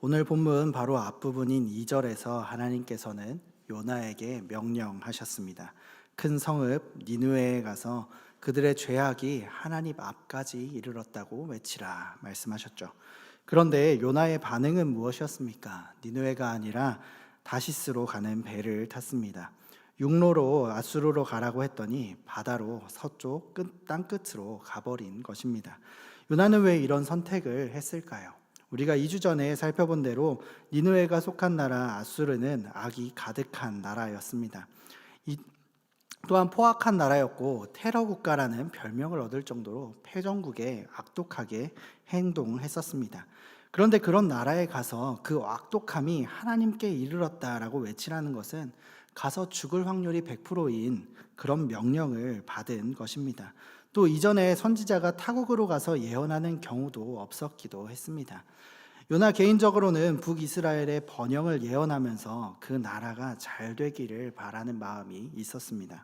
오늘 본문 바로 앞부분인 2절에서 하나님께서는 요나에게 명령하셨습니다. 큰 성읍 니느웨에 가서 그들의 죄악이 하나님 앞까지 이르렀다고 외치라 말씀하셨죠. 그런데 요나의 반응은 무엇이었습니까? 니느웨가 아니라 다시스로 가는 배를 탔습니다. 육로로 아수르로 가라고 했더니 바다로 서쪽 땅끝으로 가버린 것입니다. 요나는 왜 이런 선택을 했을까요? 우리가 2주 전에 살펴본 대로 니느웨가 속한 나라 아수르는 악이 가득한 나라였습니다. 또한 포악한 나라였고 테러 국가라는 별명을 얻을 정도로 패전국에 악독하게 행동했었습니다. 그런데 그런 나라에 가서 그 악독함이 하나님께 이르렀다라고 외치라는 것은 가서 죽을 확률이 100%인 그런 명령을 받은 것입니다. 또 이전에 선지자가 타국으로 가서 예언하는 경우도 없었기도 했습니다. 요나 개인적으로는 북이스라엘의 번영을 예언하면서 그 나라가 잘 되기를 바라는 마음이 있었습니다.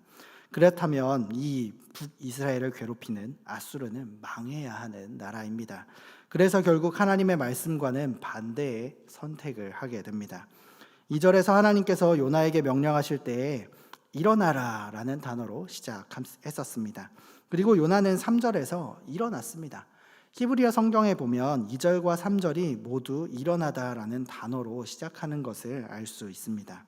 그렇다면 이 북이스라엘을 괴롭히는 아수르는 망해야 하는 나라입니다. 그래서 결국 하나님의 말씀과는 반대의 선택을 하게 됩니다. 2절에서 하나님께서 요나에게 명령하실 때에 일어나라 라는 단어로 시작했었습니다. 그리고 요나는 3절에서 일어났습니다. 히브리어 성경에 보면 2절과 3절이 모두 일어나다라는 단어로 시작하는 것을 알 수 있습니다.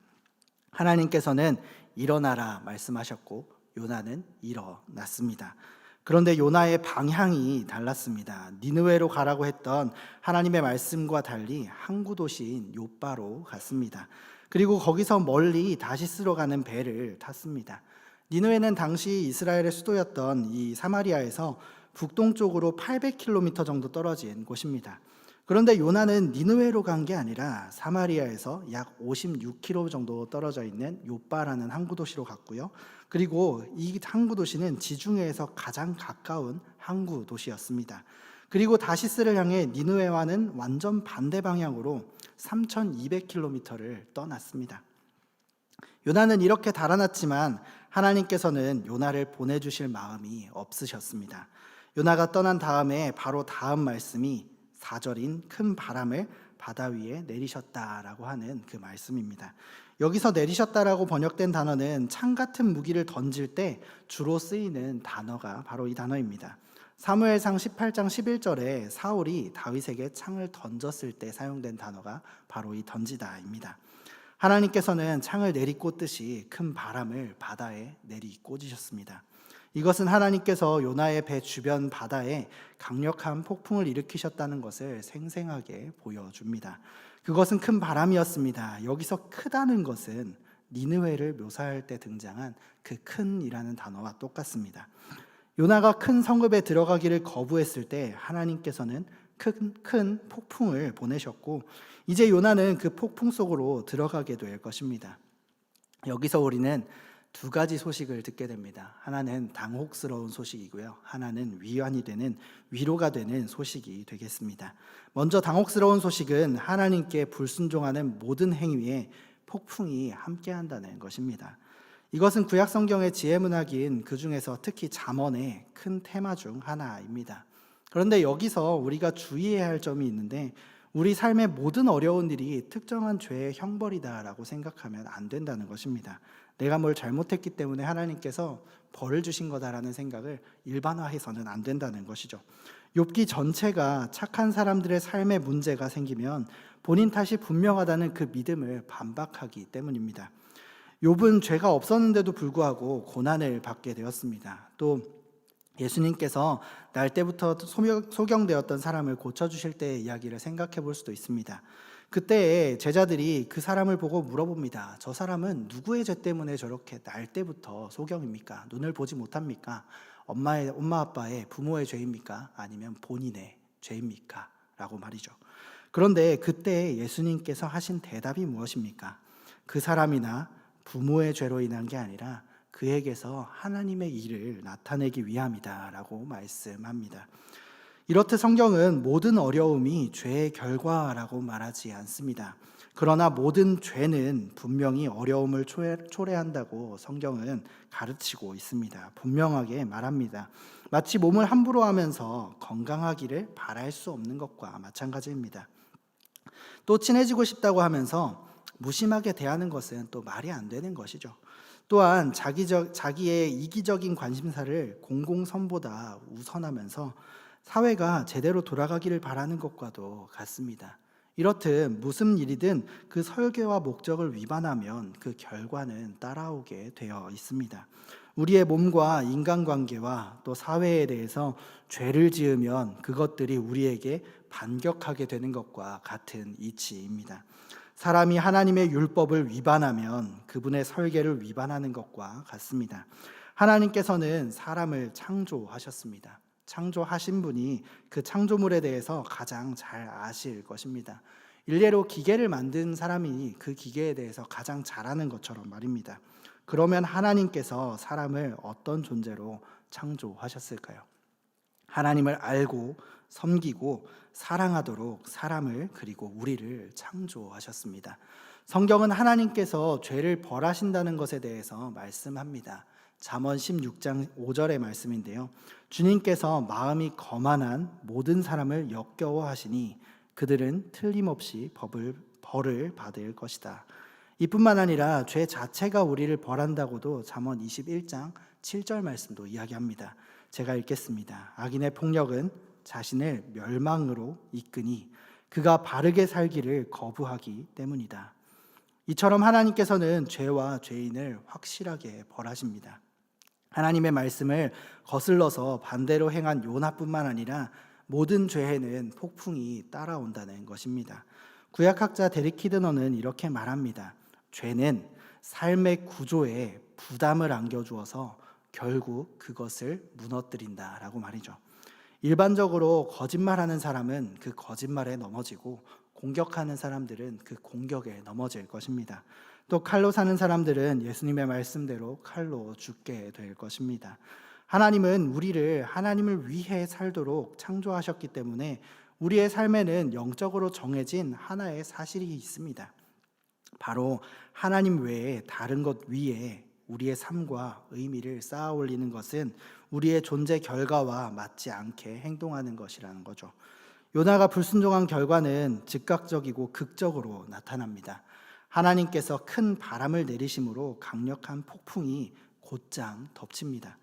하나님께서는 일어나라 말씀하셨고 요나는 일어났습니다. 그런데 요나의 방향이 달랐습니다. 니느웨로 가라고 했던 하나님의 말씀과 달리 항구 도시인 요바로 갔습니다. 그리고 거기서 멀리 다시스로 가는 배를 탔습니다. 니느웨는 당시 이스라엘의 수도였던 이 사마리아에서 북동쪽으로 800km 정도 떨어진 곳입니다. 그런데 요나는 니느웨로 간 게 아니라 사마리아에서 약 56km 정도 떨어져 있는 요바라는 항구 도시로 갔고요. 그리고 이 항구 도시는 지중해에서 가장 가까운 항구 도시였습니다. 그리고 다시스를 향해 니느웨와는 완전 반대 방향으로 3200km를 떠났습니다. 요나는 이렇게 달아났지만 하나님께서는 요나를 보내주실 마음이 없으셨습니다. 요나가 떠난 다음에 바로 다음 말씀이 4절인 큰 바람을 바다 위에 내리셨다라고 하는 그 말씀입니다. 여기서 내리셨다라고 번역된 단어는 창 같은 무기를 던질 때 주로 쓰이는 단어가 바로 이 단어입니다. 사무엘상 18장 11절에 사울이 다윗에게 창을 던졌을 때 사용된 단어가 바로 이 던지다입니다. 하나님께서는 창을 내리꽂듯이 큰 바람을 바다에 내리꽂으셨습니다. 이것은 하나님께서 요나의 배 주변 바다에 강력한 폭풍을 일으키셨다는 것을 생생하게 보여줍니다. 그것은 큰 바람이었습니다. 여기서 크다는 것은 니느웨를 묘사할 때 등장한 그 큰이라는 단어와 똑같습니다. 요나가 큰 성읍에 들어가기를 거부했을 때 하나님께서는 큰 폭풍을 보내셨고 이제 요나는 그 폭풍 속으로 들어가게 될 것입니다. 여기서 우리는 두 가지 소식을 듣게 됩니다. 하나는 당혹스러운 소식이고요. 하나는 위로가 되는 소식이 되겠습니다. 먼저 당혹스러운 소식은 하나님께 불순종하는 모든 행위에 폭풍이 함께한다는 것입니다. 이것은 구약 성경의 지혜 문학인 그 중에서 특히 잠언의 큰 테마 중 하나입니다. 그런데 여기서 우리가 주의해야 할 점이 있는데 우리 삶의 모든 어려운 일이 특정한 죄의 형벌이다라고 생각하면 안 된다는 것입니다. 내가 뭘 잘못했기 때문에 하나님께서 벌을 주신 거다라는 생각을 일반화해서는 안 된다는 것이죠. 욥기 전체가 착한 사람들의 삶에 문제가 생기면 본인 탓이 분명하다는 그 믿음을 반박하기 때문입니다. 욥은 죄가 없었는데도 불구하고 고난을 받게 되었습니다. 또 예수님께서 날 때부터 소경되었던 사람을 고쳐주실 때의 이야기를 생각해 볼 수도 있습니다. 그때 제자들이 그 사람을 보고 물어봅니다. 저 사람은 누구의 죄 때문에 저렇게 날 때부터 소경입니까? 눈을 보지 못합니까? 엄마 아빠의 부모의 죄입니까? 아니면 본인의 죄입니까? 라고 말이죠. 그런데 그때 예수님께서 하신 대답이 무엇입니까? 그 사람이나 부모의 죄로 인한 게 아니라 그에게서 하나님의 일을 나타내기 위함이다 라고 말씀합니다. 이렇듯 성경은 모든 어려움이 죄의 결과라고 말하지 않습니다. 그러나 모든 죄는 분명히 어려움을 초래한다고 성경은 가르치고 있습니다. 분명하게 말합니다. 마치 몸을 함부로 하면서 건강하기를 바랄 수 없는 것과 마찬가지입니다. 또 친해지고 싶다고 하면서 무심하게 대하는 것은 또 말이 안 되는 것이죠. 또한 자기의 이기적인 관심사를 공공선보다 우선하면서 사회가 제대로 돌아가기를 바라는 것과도 같습니다. 이렇듯 무슨 일이든 그 설계와 목적을 위반하면 그 결과는 따라오게 되어 있습니다. 우리의 몸과 인간관계와 또 사회에 대해서 죄를 지으면 그것들이 우리에게 반격하게 되는 것과 같은 이치입니다. 사람이 하나님의 율법을 위반하면 그분의 설계를 위반하는 것과 같습니다. 하나님께서는 사람을 창조하셨습니다. 창조하신 분이 그 창조물에 대해서 가장 잘 아실 것입니다. 일례로 기계를 만든 사람이 그 기계에 대해서 가장 잘 아는 것처럼 말입니다. 그러면 하나님께서 사람을 어떤 존재로 창조하셨을까요? 하나님을 알고 섬기고 사랑하도록 사람을 그리고 우리를 창조하셨습니다. 성경은 하나님께서 죄를 벌하신다는 것에 대해서 말씀합니다. 잠언 16장 5절의 말씀인데요. 주님께서 마음이 거만한 모든 사람을 역겨워하시니 그들은 틀림없이 벌을 받을 것이다. 이뿐만 아니라 죄 자체가 우리를 벌한다고도 잠언 21장 7절 말씀도 이야기합니다. 제가 읽겠습니다. 악인의 폭력은 자신을 멸망으로 이끄니 그가 바르게 살기를 거부하기 때문이다. 이처럼 하나님께서는 죄와 죄인을 확실하게 벌하십니다. 하나님의 말씀을 거슬러서 반대로 행한 요나뿐만 아니라 모든 죄에는 폭풍이 따라온다는 것입니다. 구약학자 데릭 키드너는 이렇게 말합니다. 죄는 삶의 구조에 부담을 안겨주어서 결국 그것을 무너뜨린다라고 말이죠. 일반적으로 거짓말하는 사람은 그 거짓말에 넘어지고 공격하는 사람들은 그 공격에 넘어질 것입니다. 또 칼로 사는 사람들은 예수님의 말씀대로 칼로 죽게 될 것입니다. 하나님은 우리를 하나님을 위해 살도록 창조하셨기 때문에 우리의 삶에는 영적으로 정해진 하나의 사실이 있습니다. 바로 하나님 외에 다른 것 위에 우리의 삶과 의미를 쌓아 올리는 것은 우리의 존재 결과와 맞지 않게 행동하는 것이라는 거죠. 요나가 불순종한 결과는 즉각적이고 극적으로 나타납니다. 하나님께서 큰 바람을 내리심으로 강력한 폭풍이 곧장 덮칩니다.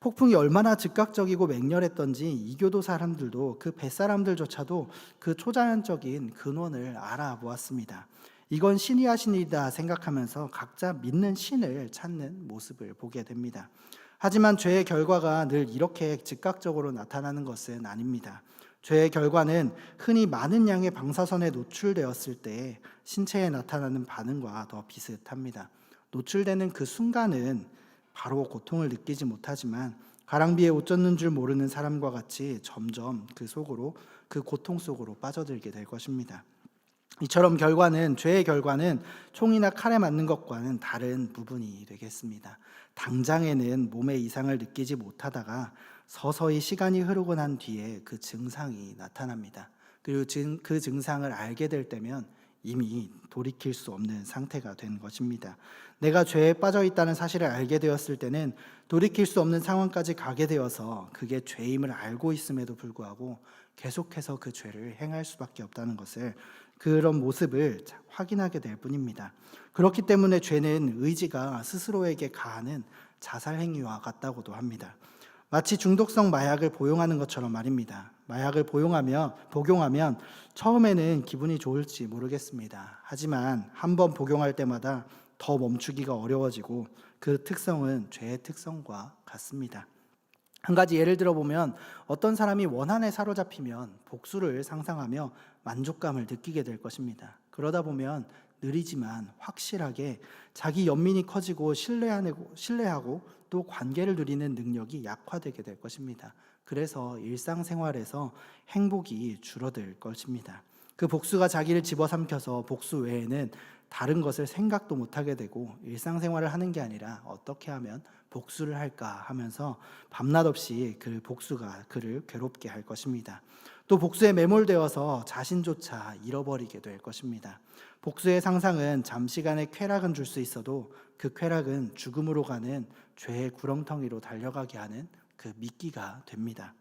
폭풍이 얼마나 즉각적이고 맹렬했던지 이교도 사람들도 그 뱃사람들조차도 그 초자연적인 근원을 알아보았습니다. 이건 신이 하신 일이다 생각하면서 각자 믿는 신을 찾는 모습을 보게 됩니다. 하지만 죄의 결과가 늘 이렇게 즉각적으로 나타나는 것은 아닙니다. 죄의 결과는 흔히 많은 양의 방사선에 노출되었을 때 신체에 나타나는 반응과 더 비슷합니다. 노출되는 그 순간은 바로 고통을 느끼지 못하지만 가랑비에 옷 젖는 줄 모르는 사람과 같이 점점 그 고통 속으로 빠져들게 될 것입니다. 이처럼 죄의 결과는 총이나 칼에 맞는 것과는 다른 부분이 되겠습니다. 당장에는 몸의 이상을 느끼지 못하다가 서서히 시간이 흐르고 난 뒤에 그 증상이 나타납니다. 그리고 그 증상을 알게 될 때면 이미 돌이킬 수 없는 상태가 된 것입니다. 내가 죄에 빠져 있다는 사실을 알게 되었을 때는 돌이킬 수 없는 상황까지 가게 되어서 그게 죄임을 알고 있음에도 불구하고 계속해서 그 죄를 행할 수밖에 없다는 것을 그런 모습을 확인하게 될 뿐입니다. 그렇기 때문에 죄는 의지가 스스로에게 가하는 자살 행위와 같다고도 합니다. 마치 중독성 마약을 복용하는 것처럼 말입니다. 마약을 복용하면 처음에는 기분이 좋을지 모르겠습니다. 하지만 한 번 복용할 때마다 더 멈추기가 어려워지고 그 특성은 죄의 특성과 같습니다. 한 가지 예를 들어보면 어떤 사람이 원한에 사로잡히면 복수를 상상하며 만족감을 느끼게 될 것입니다. 그러다 보면 느리지만 확실하게 자기 연민이 커지고 신뢰하고 또 관계를 누리는 능력이 약화되게 될 것입니다. 그래서 일상생활에서 행복이 줄어들 것입니다. 그 복수가 자기를 집어삼켜서 복수 외에는 다른 것을 생각도 못하게 되고 일상생활을 하는 게 아니라 어떻게 하면 복수를 할까 하면서 밤낮 없이 그 복수가 그를 괴롭게 할 것입니다. 또 복수에 매몰되어서 자신조차 잃어버리게 될 것입니다. 복수의 상상은 잠시간의 쾌락은 줄 수 있어도 그 쾌락은 죽음으로 가는 죄의 구렁텅이로 달려가게 하는 그 미끼가 됩니다.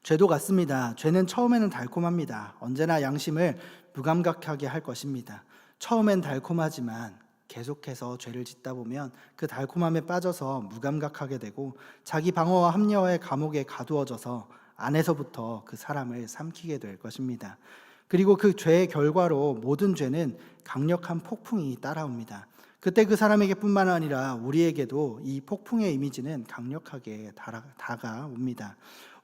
죄도 같습니다. 죄는 처음에는 달콤합니다. 언제나 양심을 무감각하게 할 것입니다. 처음엔 달콤하지만 계속해서 죄를 짓다 보면 그 달콤함에 빠져서 무감각하게 되고 자기 방어와 합리화의 감옥에 가두어져서 안에서부터 그 사람을 삼키게 될 것입니다. 그리고 그 죄의 결과로 모든 죄는 강력한 폭풍이 따라옵니다. 그때 그 사람에게뿐만 아니라 우리에게도 이 폭풍의 이미지는 강력하게 다가옵니다.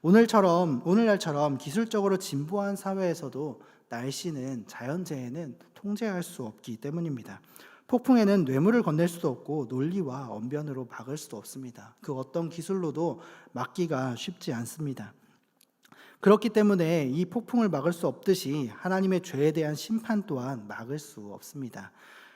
오늘날처럼 기술적으로 진보한 사회에서도 날씨는 자연재해는 통제할 수 없기 때문입니다. 폭풍에는 뇌물을 건넬 수도 없고 논리와 언변으로 막을 수도 없습니다. 그 어떤 기술로도 막기가 쉽지 않습니다. 그렇기 때문에 이 폭풍을 막을 수 없듯이 하나님의 죄에 대한 심판 또한 막을 수 없습니다.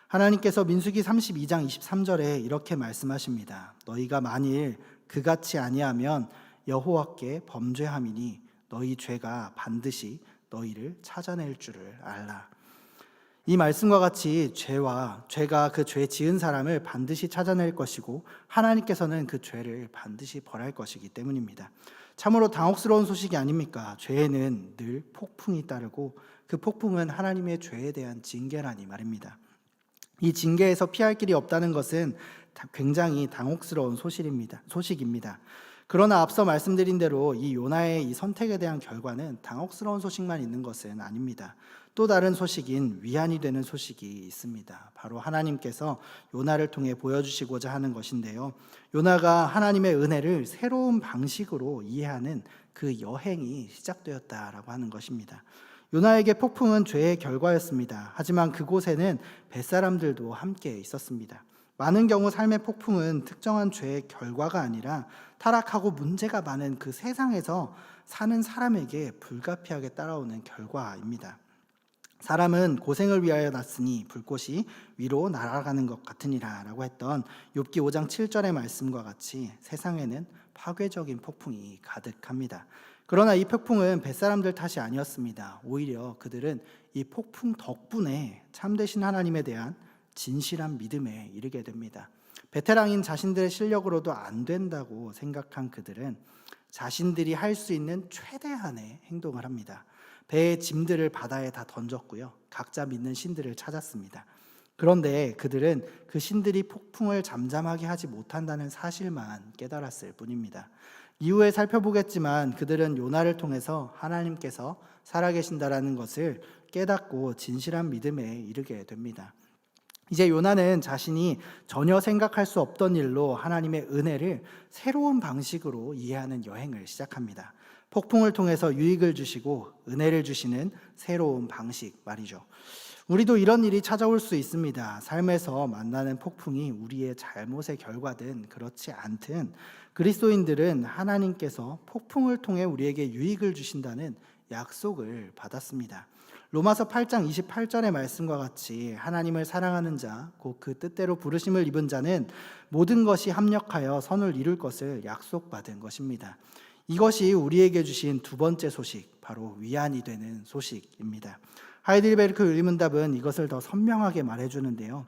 하나님께서 민수기 32장 23절에 이렇게 말씀하십니다. 너희가 만일 그같이 아니하면 여호와께 범죄함이니 너희 죄가 반드시 너희를 찾아낼 줄을 알라. 이 말씀과 같이 죄가 그 죄 지은 사람을 반드시 찾아낼 것이고 하나님께서는 그 죄를 반드시 벌할 것이기 때문입니다. 참으로 당혹스러운 소식이 아닙니까? 죄에는 늘 폭풍이 따르고 그 폭풍은 하나님의 죄에 대한 징계라니 말입니다. 이 징계에서 피할 길이 없다는 것은 굉장히 당혹스러운 소식입니다. 그러나 앞서 말씀드린 대로 이 요나의 이 선택에 대한 결과는 당혹스러운 소식만 있는 것은 아닙니다. 또 다른 소식인 위안이 되는 소식이 있습니다. 바로 하나님께서 요나를 통해 보여주시고자 하는 것인데요. 요나가 하나님의 은혜를 새로운 방식으로 이해하는 그 여행이 시작되었다라고 하는 것입니다. 요나에게 폭풍은 죄의 결과였습니다. 하지만 그곳에는 뱃사람들도 함께 있었습니다. 많은 경우 삶의 폭풍은 특정한 죄의 결과가 아니라 타락하고 문제가 많은 그 세상에서 사는 사람에게 불가피하게 따라오는 결과입니다. 사람은 고생을 위하여 났으니 불꽃이 위로 날아가는 것 같으니라 라고 했던 욥기 5장 7절의 말씀과 같이 세상에는 파괴적인 폭풍이 가득합니다. 그러나 이 폭풍은 뱃사람들 탓이 아니었습니다. 오히려 그들은 이 폭풍 덕분에 참되신 하나님에 대한 진실한 믿음에 이르게 됩니다. 베테랑인 자신들의 실력으로도 안 된다고 생각한 그들은 자신들이 할 수 있는 최대한의 행동을 합니다. 배의 짐들을 바다에 다 던졌고요. 각자 믿는 신들을 찾았습니다. 그런데 그들은 그 신들이 폭풍을 잠잠하게 하지 못한다는 사실만 깨달았을 뿐입니다. 이후에 살펴보겠지만 그들은 요나를 통해서 하나님께서 살아계신다라는 것을 깨닫고 진실한 믿음에 이르게 됩니다. 이제 요나는 자신이 전혀 생각할 수 없던 일로 하나님의 은혜를 새로운 방식으로 이해하는 여행을 시작합니다. 폭풍을 통해서 유익을 주시고 은혜를 주시는 새로운 방식 말이죠. 우리도 이런 일이 찾아올 수 있습니다. 삶에서 만나는 폭풍이 우리의 잘못의 결과든 그렇지 않든 그리스도인들은 하나님께서 폭풍을 통해 우리에게 유익을 주신다는 약속을 받았습니다. 로마서 8장 28절의 말씀과 같이 하나님을 사랑하는 자, 곧 그 뜻대로 부르심을 입은 자는 모든 것이 합력하여 선을 이룰 것을 약속받은 것입니다. 이것이 우리에게 주신 두 번째 소식, 바로 위안이 되는 소식입니다. 하이델베르크 의문답은 이것을 더 선명하게 말해주는데요.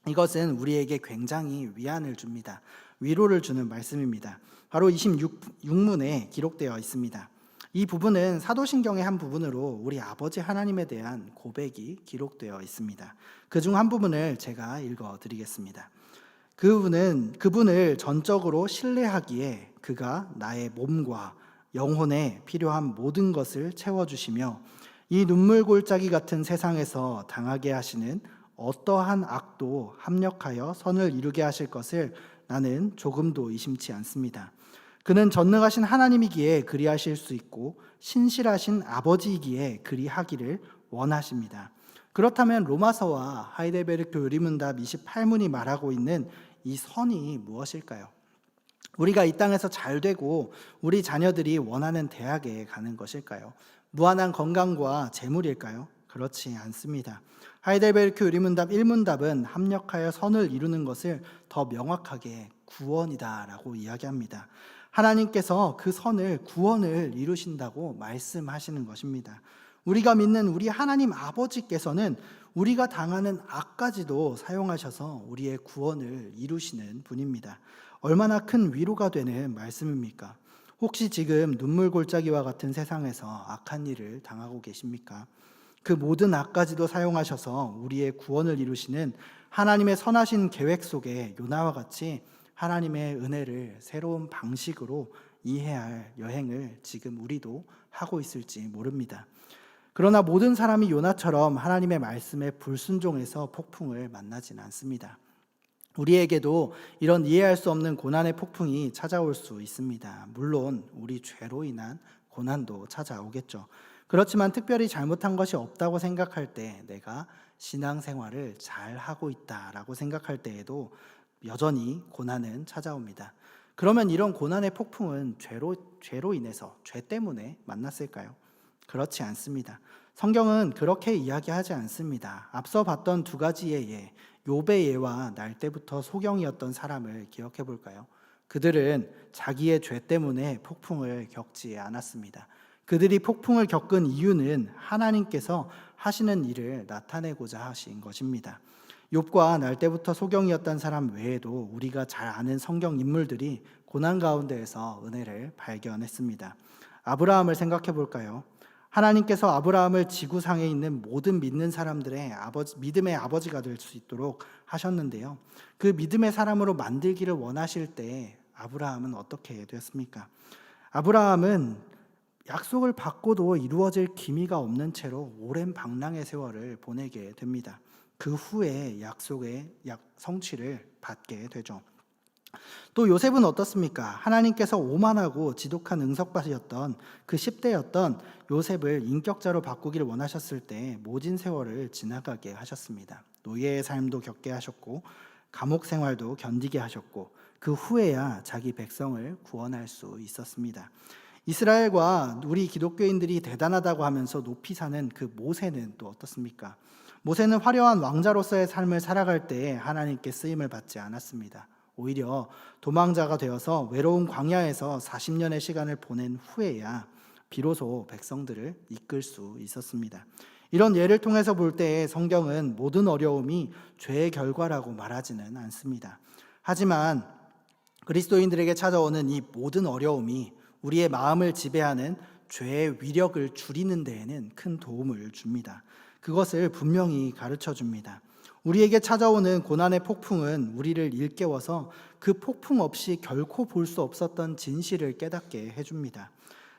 이것은 우리에게 굉장히 위안을 줍니다. 위로를 주는 말씀입니다. 바로 26문에 기록되어 있습니다. 이 부분은 사도신경의 한 부분으로 우리 아버지 하나님에 대한 고백이 기록되어 있습니다. 그중 한 부분을 제가 읽어드리겠습니다. 그분을 전적으로 신뢰하기에 그가 나의 몸과 영혼에 필요한 모든 것을 채워주시며 이 눈물 골짜기 같은 세상에서 당하게 하시는 어떠한 악도 합력하여 선을 이루게 하실 것을 나는 조금도 의심치 않습니다. 그는 전능하신 하나님이기에 그리하실 수 있고 신실하신 아버지이기에 그리하기를 원하십니다. 그렇다면 로마서와 하이델베르크 의문답 28문이 말하고 있는 이 선이 무엇일까요? 우리가 이 땅에서 잘 되고 우리 자녀들이 원하는 대학에 가는 것일까요? 무한한 건강과 재물일까요? 그렇지 않습니다. 하이델베르크 의문답 1문답은 합력하여 선을 이루는 것을 더 명확하게 구원이다라고 이야기합니다. 하나님께서 그 선을 구원을 이루신다고 말씀하시는 것입니다. 우리가 믿는 우리 하나님 아버지께서는 우리가 당하는 악까지도 사용하셔서 우리의 구원을 이루시는 분입니다. 얼마나 큰 위로가 되는 말씀입니까? 혹시 지금 눈물 골짜기와 같은 세상에서 악한 일을 당하고 계십니까? 그 모든 악까지도 사용하셔서 우리의 구원을 이루시는 하나님의 선하신 계획 속에 요나와 같이 하나님의 은혜를 새로운 방식으로 이해할 여행을 지금 우리도 하고 있을지 모릅니다. 그러나 모든 사람이 요나처럼 하나님의 말씀에 불순종해서 폭풍을 만나진 않습니다. 우리에게도 이런 이해할 수 없는 고난의 폭풍이 찾아올 수 있습니다. 물론 우리 죄로 인한 고난도 찾아오겠죠. 그렇지만 특별히 잘못한 것이 없다고 생각할 때, 내가 신앙생활을 잘 하고 있다라고 생각할 때에도 여전히 고난은 찾아옵니다. 그러면 이런 고난의 폭풍은 죄로 인해서, 죄 때문에 만났을까요? 그렇지 않습니다. 성경은 그렇게 이야기하지 않습니다. 앞서 봤던 두 가지의 예, 욥의 예와 날 때부터 소경이었던 사람을 기억해 볼까요? 그들은 자기의 죄 때문에 폭풍을 겪지 않았습니다. 그들이 폭풍을 겪은 이유는 하나님께서 하시는 일을 나타내고자 하신 것입니다. 욥과 날 때부터 소경이었던 사람 외에도 우리가 잘 아는 성경 인물들이 고난 가운데에서 은혜를 발견했습니다. 아브라함을 생각해 볼까요? 하나님께서 아브라함을 지구상에 있는 모든 믿는 사람들의 믿음의 아버지가 될 수 있도록 하셨는데요. 그 믿음의 사람으로 만들기를 원하실 때 아브라함은 어떻게 되었습니까? 아브라함은 약속을 받고도 이루어질 기미가 없는 채로 오랜 방랑의 세월을 보내게 됩니다. 그 후에 약속의 성취를 받게 되죠. 또 요셉은 어떻습니까? 하나님께서 오만하고 지독한 응석밭이었던 그 10대였던 요셉을 인격자로 바꾸기를 원하셨을 때 모진 세월을 지나가게 하셨습니다. 노예의 삶도 겪게 하셨고 감옥 생활도 견디게 하셨고 그 후에야 자기 백성을 구원할 수 있었습니다. 이스라엘과 우리 기독교인들이 대단하다고 하면서 높이 사는 그 모세는 또 어떻습니까? 모세는 화려한 왕자로서의 삶을 살아갈 때 하나님께 쓰임을 받지 않았습니다. 오히려 도망자가 되어서 외로운 광야에서 40년의 시간을 보낸 후에야 비로소 백성들을 이끌 수 있었습니다. 이런 예를 통해서 볼 때 성경은 모든 어려움이 죄의 결과라고 말하지는 않습니다. 하지만 그리스도인들에게 찾아오는 이 모든 어려움이 우리의 마음을 지배하는 죄의 위력을 줄이는 데에는 큰 도움을 줍니다. 그것을 분명히 가르쳐 줍니다. 우리에게 찾아오는 고난의 폭풍은 우리를 일깨워서 그 폭풍 없이 결코 볼 수 없었던 진실을 깨닫게 해줍니다.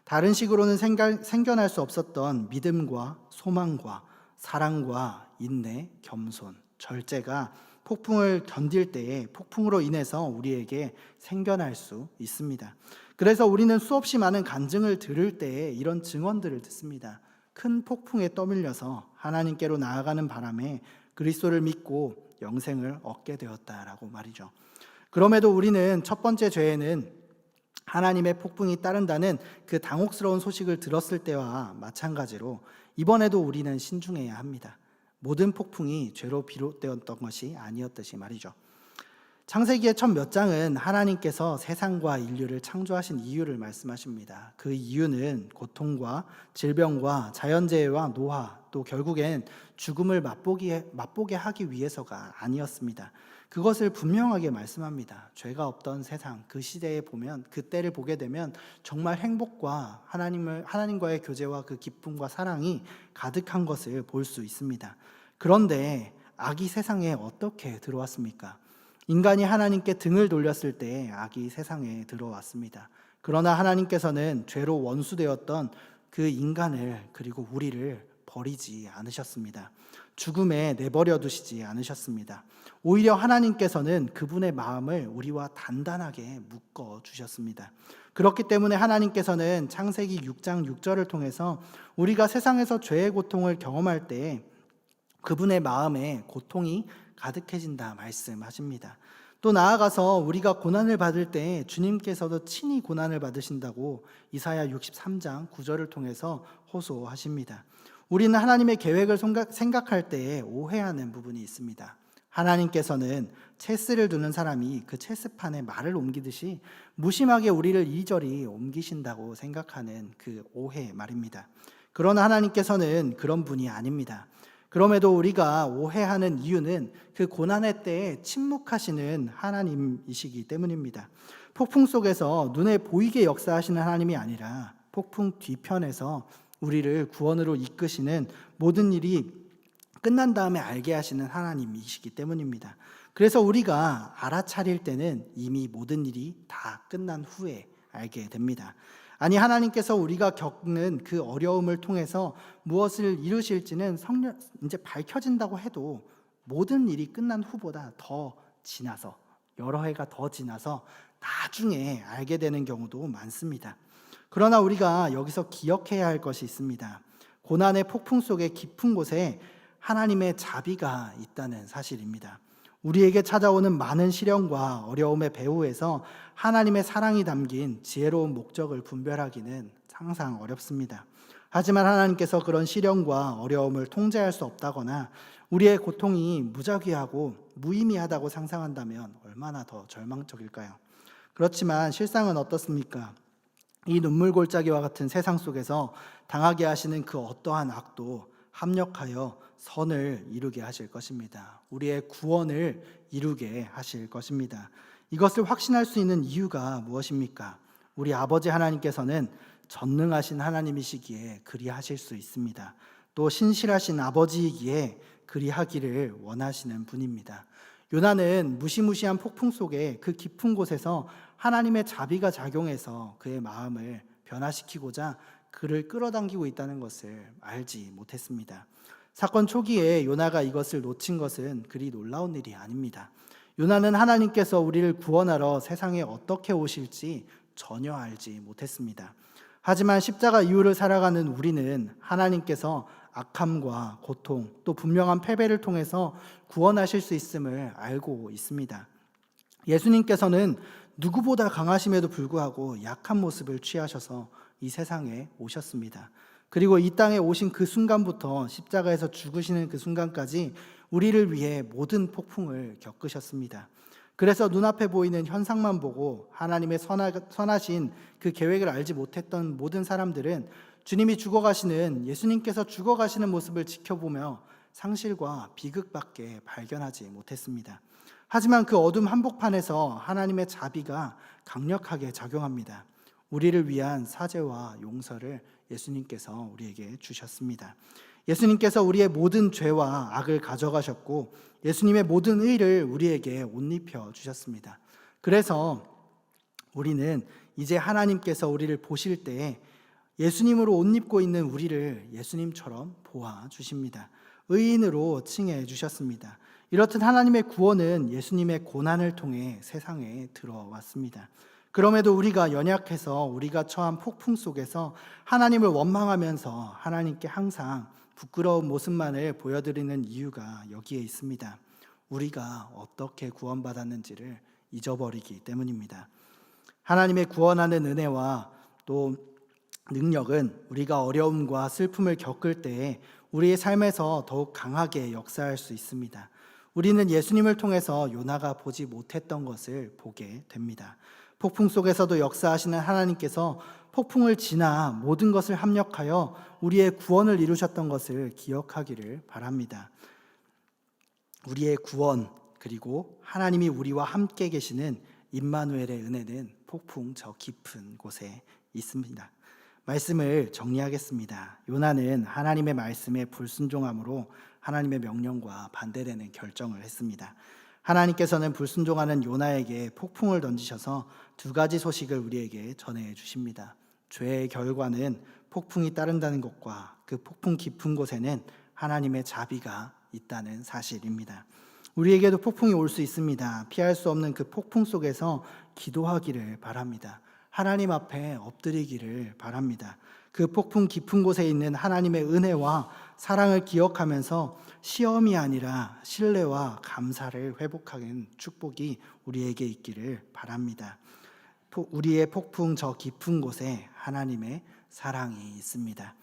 다른 식으로는 생겨날 수 없었던 믿음과 소망과 사랑과 인내, 겸손, 절제가 폭풍을 견딜 때에 폭풍으로 인해서 우리에게 생겨날 수 있습니다. 그래서 우리는 수없이 많은 간증을 들을 때에 이런 증언들을 듣습니다. 큰 폭풍에 떠밀려서 하나님께로 나아가는 바람에 그리스도를 믿고 영생을 얻게 되었다라고 말이죠. 그럼에도 우리는 첫 번째 죄에는 하나님의 폭풍이 따른다는 그 당혹스러운 소식을 들었을 때와 마찬가지로 이번에도 우리는 신중해야 합니다. 모든 폭풍이 죄로 비롯되었던 것이 아니었듯이 말이죠. 창세기의 첫 몇 장은 하나님께서 세상과 인류를 창조하신 이유를 말씀하십니다. 그 이유는 고통과 질병과 자연재해와 노화, 또 결국엔 죽음을 맛보게 하기 위해서가 아니었습니다. 그것을 분명하게 말씀합니다. 죄가 없던 세상, 그 시대에 보면, 그때를 보게 되면 정말 행복과 하나님과의 교제와 그 기쁨과 사랑이 가득한 것을 볼 수 있습니다. 그런데 악이 세상에 어떻게 들어왔습니까? 인간이 하나님께 등을 돌렸을 때 악이 세상에 들어왔습니다. 그러나 하나님께서는 죄로 원수되었던 그 인간을, 그리고 우리를 버리지 않으셨습니다. 죽음에 내버려 두시지 않으셨습니다. 오히려 하나님께서는 그분의 마음을 우리와 단단하게 묶어 주셨습니다. 그렇기 때문에 하나님께서는 창세기 6장 6절을 통해서 우리가 세상에서 죄의 고통을 경험할 때 그분의 마음에 고통이 가득해진다 말씀하십니다. 또 나아가서 우리가 고난을 받을 때 주님께서도 친히 고난을 받으신다고 이사야 63장 9절을 통해서 호소하십니다. 우리는 하나님의 계획을 생각할 때에 오해하는 부분이 있습니다. 하나님께서는 체스를 두는 사람이 그 체스판에 말을 옮기듯이 무심하게 우리를 이리저리 옮기신다고 생각하는 그 오해 말입니다. 그러나 하나님께서는 그런 분이 아닙니다. 그럼에도 우리가 오해하는 이유는 그 고난의 때에 침묵하시는 하나님이시기 때문입니다. 폭풍 속에서 눈에 보이게 역사하시는 하나님이 아니라 폭풍 뒤편에서 우리를 구원으로 이끄시는 모든 일이 끝난 다음에 알게 하시는 하나님이시기 때문입니다. 그래서 우리가 알아차릴 때는 이미 모든 일이 다 끝난 후에 알게 됩니다. 아니, 하나님께서 우리가 겪는 그 어려움을 통해서 무엇을 이루실지는 이제 밝혀진다고 해도 모든 일이 끝난 후보다 더 지나서, 여러 해가 더 지나서 나중에 알게 되는 경우도 많습니다. 그러나 우리가 여기서 기억해야 할 것이 있습니다. 고난의 폭풍 속의 깊은 곳에 하나님의 자비가 있다는 사실입니다. 우리에게 찾아오는 많은 시련과 어려움의 배후에서 하나님의 사랑이 담긴 지혜로운 목적을 분별하기는 항상 어렵습니다. 하지만 하나님께서 그런 시련과 어려움을 통제할 수 없다거나 우리의 고통이 무작위하고 무의미하다고 상상한다면 얼마나 더 절망적일까요? 그렇지만 실상은 어떻습니까? 이 눈물골짜기와 같은 세상 속에서 당하게 하시는 그 어떠한 악도 합력하여 선을 이루게 하실 것입니다. 우리의 구원을 이루게 하실 것입니다. 이것을 확신할 수 있는 이유가 무엇입니까? 우리 아버지 하나님께서는 전능하신 하나님이시기에 그리하실 수 있습니다. 또 신실하신 아버지이기에 그리하기를 원하시는 분입니다. 요나는 무시무시한 폭풍 속에 그 깊은 곳에서 하나님의 자비가 작용해서 그의 마음을 변화시키고자 그를 끌어당기고 있다는 것을 알지 못했습니다. 사건 초기에 요나가 이것을 놓친 것은 그리 놀라운 일이 아닙니다. 요나는 하나님께서 우리를 구원하러 세상에 어떻게 오실지 전혀 알지 못했습니다. 하지만 십자가 이후를 살아가는 우리는 하나님께서 악함과 고통, 또 분명한 패배를 통해서 구원하실 수 있음을 알고 있습니다. 예수님께서는 누구보다 강하심에도 불구하고 약한 모습을 취하셔서 이 세상에 오셨습니다. 그리고 이 땅에 오신 그 순간부터 십자가에서 죽으시는 그 순간까지 우리를 위해 모든 폭풍을 겪으셨습니다. 그래서 눈앞에 보이는 현상만 보고 하나님의 선하신 그 계획을 알지 못했던 모든 사람들은 주님이 죽어가시는, 예수님께서 죽어가시는 모습을 지켜보며 상실과 비극밖에 발견하지 못했습니다. 하지만 그 어둠 한복판에서 하나님의 자비가 강력하게 작용합니다. 우리를 위한 사죄와 용서를 예수님께서 우리에게 주셨습니다. 예수님께서 우리의 모든 죄와 악을 가져가셨고 예수님의 모든 의를 우리에게 옷 입혀 주셨습니다. 그래서 우리는 이제 하나님께서 우리를 보실 때 예수님으로 옷 입고 있는 우리를 예수님처럼 보아 주십니다. 의인으로 칭해 주셨습니다. 이렇듯 하나님의 구원은 예수님의 고난을 통해 세상에 들어왔습니다. 그럼에도 우리가 연약해서 우리가 처한 폭풍 속에서 하나님을 원망하면서 하나님께 항상 부끄러운 모습만을 보여드리는 이유가 여기에 있습니다. 우리가 어떻게 구원받았는지를 잊어버리기 때문입니다. 하나님의 구원하는 은혜와 또 능력은 우리가 어려움과 슬픔을 겪을 때에 우리의 삶에서 더욱 강하게 역사할 수 있습니다. 우리는 예수님을 통해서 요나가 보지 못했던 것을 보게 됩니다. 폭풍 속에서도 역사하시는 하나님께서 폭풍을 지나 모든 것을 합력하여 우리의 구원을 이루셨던 것을 기억하기를 바랍니다. 우리의 구원, 그리고 하나님이 우리와 함께 계시는 임마누엘의 은혜는 폭풍 저 깊은 곳에 있습니다. 말씀을 정리하겠습니다. 요나는 하나님의 말씀에 불순종함으로 하나님의 명령과 반대되는 결정을 했습니다. 하나님께서는 불순종하는 요나에게 폭풍을 던지셔서 두 가지 소식을 우리에게 전해 주십니다. 죄의 결과는 폭풍이 따른다는 것과 그 폭풍 깊은 곳에는 하나님의 자비가 있다는 사실입니다. 우리에게도 폭풍이 올 수 있습니다. 피할 수 없는 그 폭풍 속에서 기도하기를 바랍니다. 하나님 앞에 엎드리기를 바랍니다. 그 폭풍 깊은 곳에 있는 하나님의 은혜와 사랑을 기억하면서 시험이 아니라 신뢰와 감사를 회복하는 축복이 우리에게 있기를 바랍니다. 우리의 폭풍 저 깊은 곳에 하나님의 사랑이 있습니다.